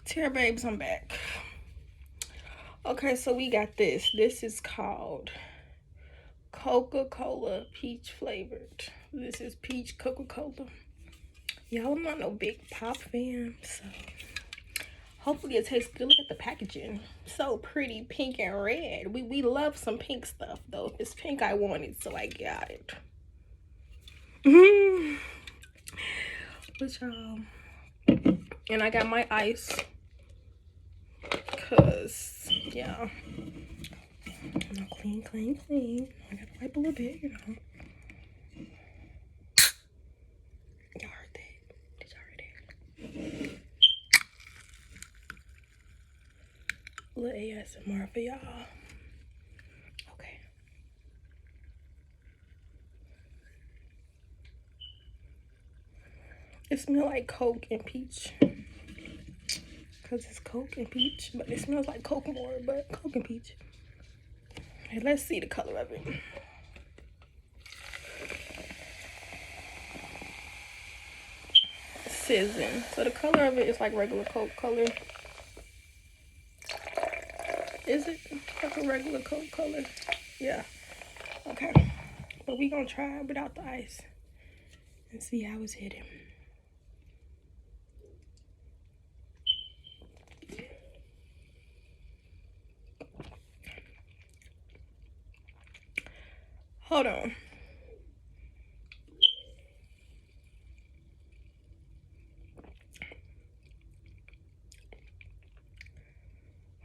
Tear babes, I'm back. Okay, so we got this. This is called Coca-Cola peach flavored. This is peach Coca-Cola. Y'all, I'm not no big pop fan, so hopefully it tastes good. Look at the packaging. So pretty, pink and red. We love some pink stuff though. If it's pink, I want it, so I got it. But y'all, and I got my ice. Cause yeah. Clean. I gotta wipe a little bit, you know. Y'all heard that? Did y'all hear that? A little ASMR for y'all. Okay. It smells like Coke and peach. Cause it's Coke and peach, but it smells like Coke more, but Coke and peach. Okay, let's see the color of it. Sizzling. So the color of it is like regular Coke color. Is it like a regular Coke color? Yeah. Okay. But we gonna try it without the ice and see how it's hitting. Hold on.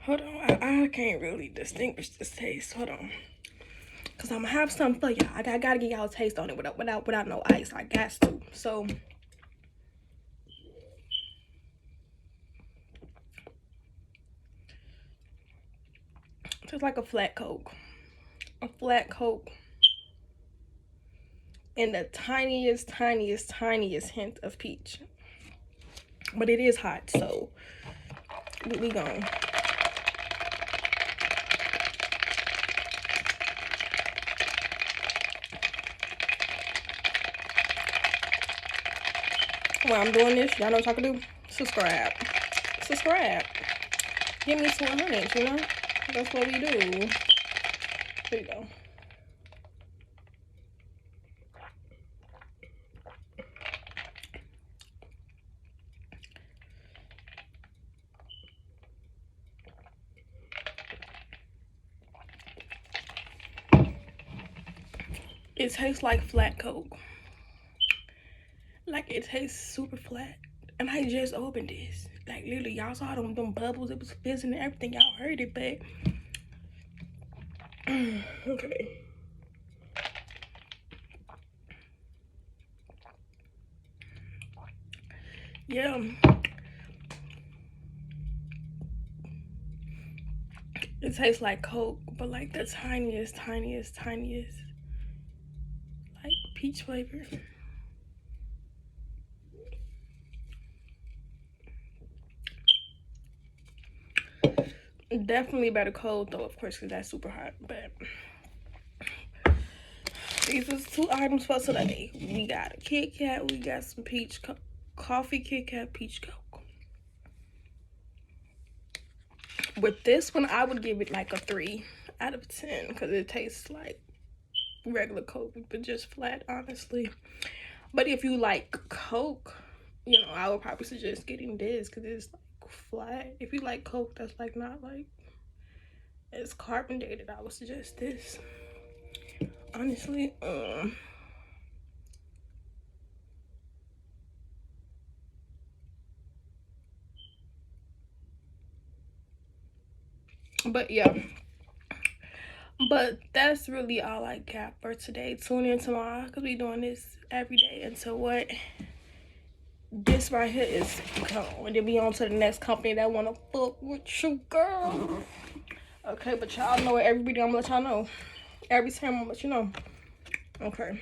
I can't really distinguish this taste. Hold on. Cause I'm gonna have some for y'all. I gotta get y'all a taste on it without no ice. I got to. So it's like a flat Coke. A flat Coke. And the tiniest hint of peach. But it is hot, so we gone. While I'm doing this, y'all know what I can do? Subscribe. Give me some honey, you know? That's what we do. Here you go. It tastes like flat Coke. Like, it tastes super flat. And I just opened this. Like, literally, y'all saw them bubbles. It was fizzing and everything. Y'all heard it, but... okay. Yeah. It tastes like Coke, but like the tiniest, like peach flavor. Definitely better cold though, of course, because that's super hot. But these are 2 items for today. We got a Kit Kat, we got some peach coffee Kit Kat peach Coke. With this one, I would give it like a 3 out of 10 because it tastes like regular Coke, but just flat, honestly. But if you like Coke, you know, I would probably suggest getting this because it's like flat. If you like Coke that's like not like it's carbonated, I would suggest this, honestly. But yeah, but that's really all I got for today. Tune in tomorrow because we doing this every day until what this right here is gone, and then we on to the next company that want to fuck with you, girl. Okay, but y'all know it. Every video I'm gonna let y'all know. Every time I'm gonna let you know. Okay.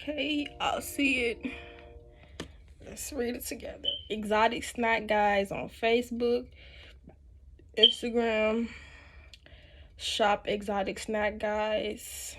Okay, I'll see it. Let's read it together. Exotic Snack Guys on Facebook, Instagram, Shop Exotic Snack Guys.